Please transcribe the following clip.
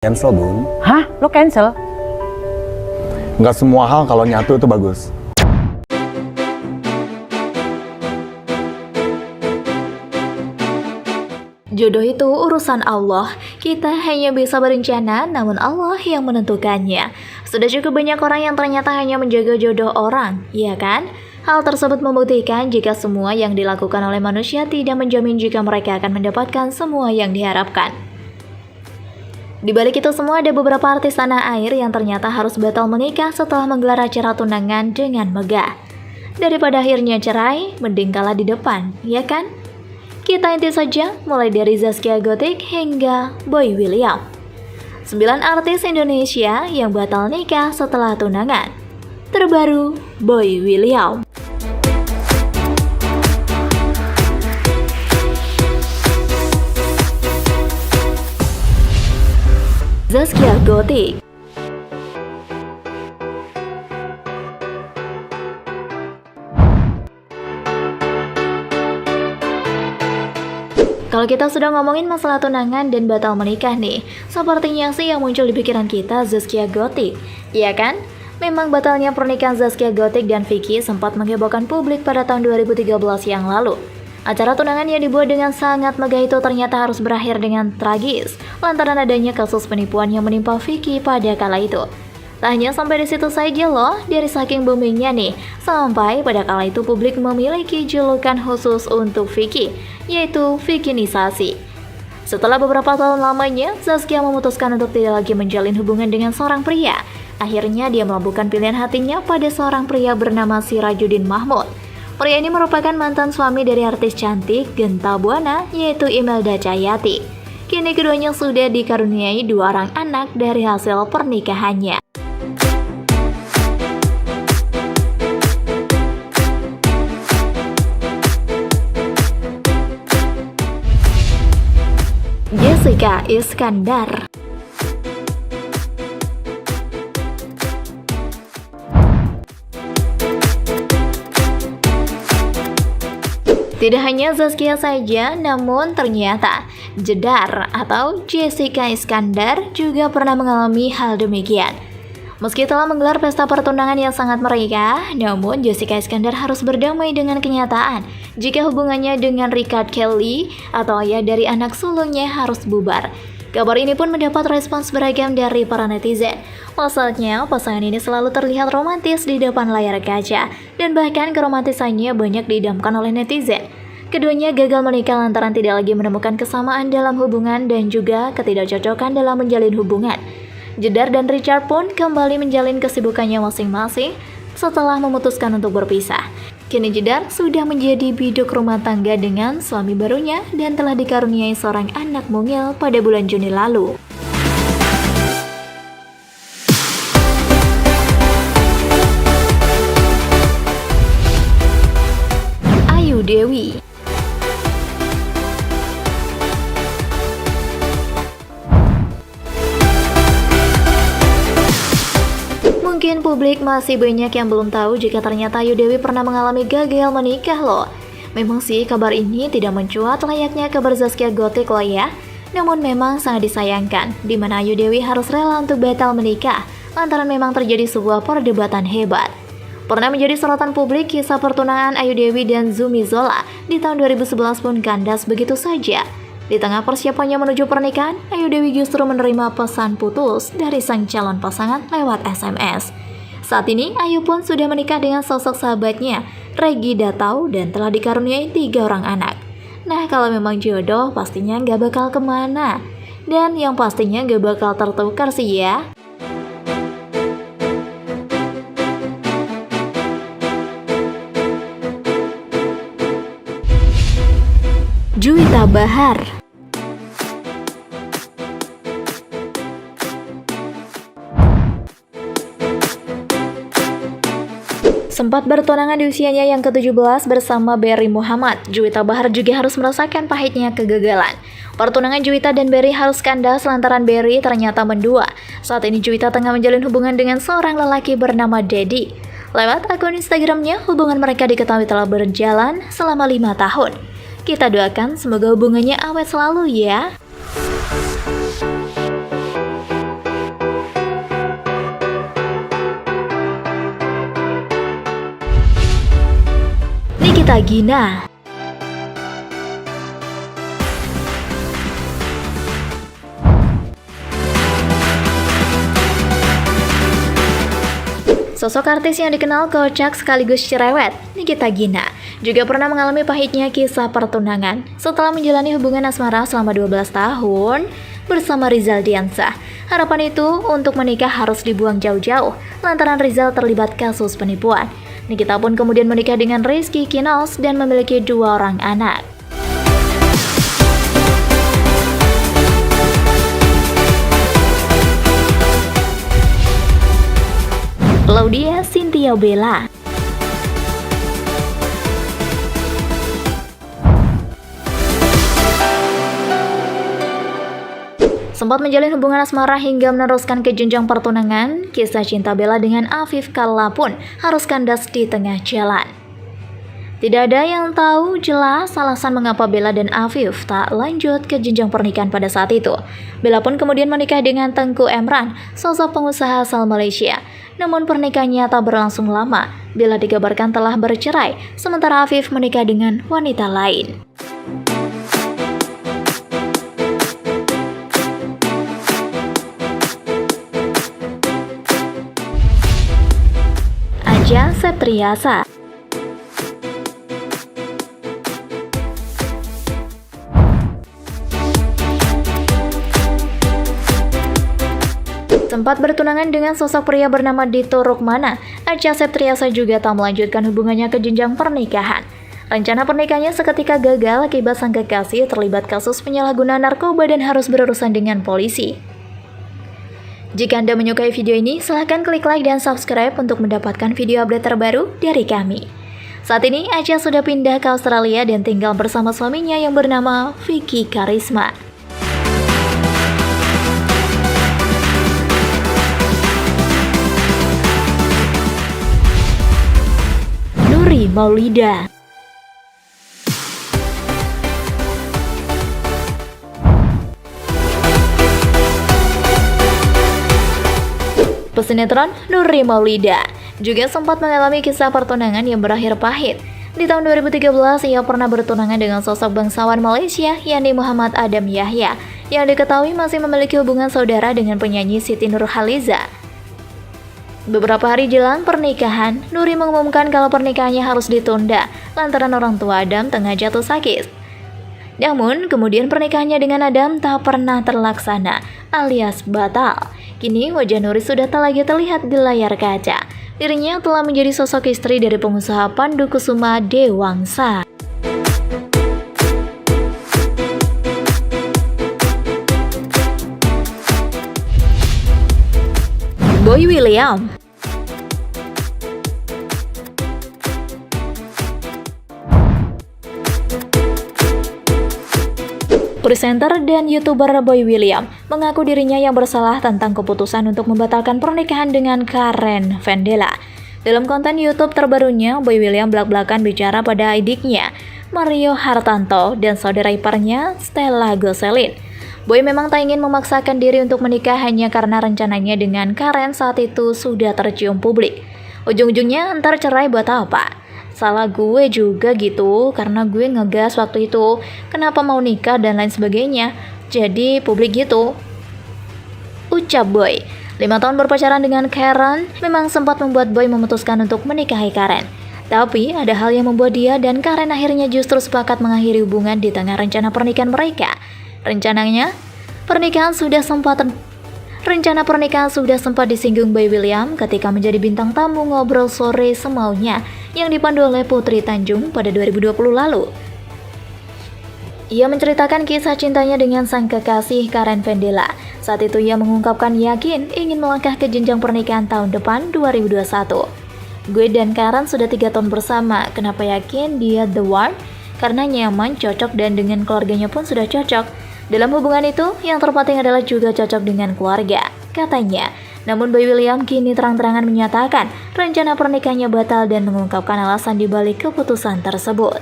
Cancel, Bun. Hah? Lo cancel? Nggak semua hal kalau nyatu itu bagus. Jodoh itu urusan Allah. Kita hanya bisa berencana, namun Allah yang menentukannya. Sudah cukup banyak orang yang ternyata hanya menjaga jodoh orang, ya kan? Hal tersebut membuktikan jika semua yang dilakukan oleh manusia tidak menjamin jika mereka akan mendapatkan semua yang diharapkan. Di balik itu semua ada beberapa artis tanah air yang ternyata harus batal menikah setelah menggelar acara tunangan dengan megah. Daripada akhirnya cerai, mending kalah di depan, ya kan? Kita inti saja, mulai dari Zaskia Gotik hingga Boy William. 9 artis Indonesia yang batal nikah setelah tunangan. Terbaru, Boy William. Zaskia Gotik. Kalau kita sudah ngomongin masalah tunangan dan batal menikah nih, sepertinya sih yang muncul di pikiran kita Zaskia Gotik, iya kan? Memang batalnya pernikahan Zaskia Gotik dan Vicky sempat menghebohkan publik pada tahun 2013 yang lalu. Acara tunangan yang dibuat dengan sangat megah itu ternyata harus berakhir dengan tragis lantaran adanya kasus penipuan yang menimpa Vicky pada kala itu. Tak hanya sampai di situ saja loh, dari saking boomingnya nih, sampai pada kala itu publik memiliki julukan khusus untuk Vicky, yaitu Vickinisasi. Setelah beberapa tahun lamanya, Zaskia memutuskan untuk tidak lagi menjalin hubungan dengan seorang pria. Akhirnya dia melabuhkan pilihan hatinya pada seorang pria bernama Sirajuddin Mahmud. Pria ini merupakan mantan suami dari artis cantik Genta Buana, yaitu Imelda Cahyati. Kini keduanya sudah dikaruniai 2 orang anak dari hasil pernikahannya. Jessica Iskandar. Tidak hanya Zaskia saja, namun ternyata Jedar atau Jessica Iskandar juga pernah mengalami hal demikian. Meski telah menggelar pesta pertunangan yang sangat meriah, namun Jessica Iskandar harus berdamai dengan kenyataan jika hubungannya dengan Richard Kelly atau ayah dari anak sulungnya harus bubar. Kabar ini pun mendapat respons beragam dari para netizen. Pasalnya, pasangan ini selalu terlihat romantis di depan layar kaca, dan bahkan keromantisannya banyak diidamkan oleh netizen. Keduanya gagal menikah lantaran tidak lagi menemukan kesamaan dalam hubungan dan juga ketidakcocokan dalam menjalin hubungan. Jedar dan Richard pun kembali menjalin kesibukannya masing-masing setelah memutuskan untuk berpisah. Kini Jedar sudah menjadi biduk rumah tangga dengan suami barunya dan telah dikaruniai seorang anak mungil pada bulan Juni lalu. Ayu Dewi. Mungkin publik masih banyak yang belum tahu jika ternyata Ayu Dewi pernah mengalami gagal menikah loh. Memang sih kabar ini tidak mencuat layaknya kabar Zaskia Gotik loh ya. Namun memang sangat disayangkan, di mana Ayu Dewi harus rela untuk batal menikah, lantaran memang terjadi sebuah perdebatan hebat. Pernah menjadi sorotan publik kisah pertunangan Ayu Dewi dan Zumi Zola di tahun 2011 pun kandas begitu saja. Di tengah persiapannya menuju pernikahan, Ayu Dewi justru menerima pesan putus dari sang calon pasangan lewat SMS. Saat ini, Ayu pun sudah menikah dengan sosok sahabatnya, Regi Datau, dan telah dikaruniai 3 orang anak. Nah, kalau memang jodoh, pastinya nggak bakal kemana. Dan yang pastinya nggak bakal tertukar sih ya. Juwita Bahar. Sempat bertunangan di usianya yang ke-17 bersama Berry Muhammad, Juwita Bahar juga harus merasakan pahitnya kegagalan. Pertunangan Juwita dan Berry harus kandas lantaran Berry ternyata mendua. Saat ini Juwita tengah menjalin hubungan dengan seorang lelaki bernama Dedi. Lewat akun Instagramnya, hubungan mereka diketahui telah berjalan selama 5 tahun. Kita doakan semoga hubungannya awet selalu ya. Nikita Gina. Sosok artis yang dikenal kocak sekaligus cerewet, Nikita Gina, juga pernah mengalami pahitnya kisah pertunangan setelah menjalani hubungan asmara selama 12 tahun bersama Rizal Diansah. Harapan itu untuk menikah harus dibuang jauh-jauh lantaran Rizal terlibat kasus penipuan. Nikita pun kemudian menikah dengan Rizky Kinos dan memiliki 2 orang anak. Laudia Cynthia Bella. Sempat menjalin hubungan asmara hingga meneruskan ke jenjang pertunangan, kisah cinta Bella dengan Afif Kalla pun harus kandas di tengah jalan. Tidak ada yang tahu jelas alasan mengapa Bella dan Afif tak lanjut ke jenjang pernikahan pada saat itu. Bella pun kemudian menikah dengan Tengku Emran, sosok pengusaha asal Malaysia. Namun pernikahannya tak berlangsung lama. Bella dikabarkan telah bercerai, sementara Afif menikah dengan wanita lain. Acha Septriasa. Sempat bertunangan dengan sosok pria bernama Dito Rukmana, Acha Septriasa juga tak melanjutkan hubungannya ke jenjang pernikahan. Rencana pernikahannya seketika gagal akibat sang kekasih terlibat kasus penyalahgunaan narkoba dan harus berurusan dengan polisi. Jika Anda menyukai video ini, silahkan klik like dan subscribe untuk mendapatkan video update terbaru dari kami. Saat ini, Acha sudah pindah ke Australia dan tinggal bersama suaminya yang bernama Vicky Karisma. Nuri Maulida. Pesinetron Nuri Maulida juga sempat mengalami kisah pertunangan yang berakhir pahit. Di tahun 2013, ia pernah bertunangan dengan sosok bangsawan Malaysia, yakni Muhammad Adam Yahya, yang diketahui masih memiliki hubungan saudara dengan penyanyi Siti Nurhaliza. Beberapa hari jelang pernikahan, Nuri mengumumkan kalau pernikahannya harus ditunda lantaran orang tua Adam tengah jatuh sakit. Namun, kemudian pernikahannya dengan Adam tak pernah terlaksana, alias batal. Kini wajah Nuri sudah tak lagi terlihat di layar kaca. Dirinya telah menjadi sosok istri dari pengusaha Pandu Kusuma Dewangsa. Boy William. Presenter dan YouTuber Boy William mengaku dirinya yang bersalah tentang keputusan untuk membatalkan pernikahan dengan Karen Vendela. Dalam konten YouTube terbarunya, Boy William belak-belakan bicara pada adiknya, Mario Hartanto, dan saudara iparnya, Stella Gosselin. Boy memang tak ingin memaksakan diri untuk menikah hanya karena rencananya dengan Karen saat itu sudah tercium publik. Ujung-ujungnya entar cerai buat apa? Salah gue juga gitu, karena gue ngegas waktu itu, kenapa mau nikah dan lain sebagainya, jadi publik gitu, ucap Boy. 5 tahun berpacaran dengan Karen memang sempat membuat Boy memutuskan untuk menikahi Karen. Tapi ada hal yang membuat dia dan Karen akhirnya justru sepakat mengakhiri hubungan di tengah rencana pernikahan mereka. Rencana pernikahan sudah sempat disinggung Boy William ketika menjadi bintang tamu ngobrol sore semaunya yang dipandu oleh Putri Tanjung pada 2020 lalu. Ia menceritakan kisah cintanya dengan sang kekasih Karen Vendela. Saat itu ia mengungkapkan yakin ingin melangkah ke jenjang pernikahan tahun depan 2021. Gue dan Karen sudah 3 tahun bersama. Kenapa yakin dia the one? Karena nyaman, cocok, dan dengan keluarganya pun sudah cocok. Dalam hubungan itu, yang terpenting adalah juga cocok dengan keluarga, katanya. Namun Boy William kini terang-terangan menyatakan rencana pernikahannya batal dan mengungkapkan alasan dibalik keputusan tersebut.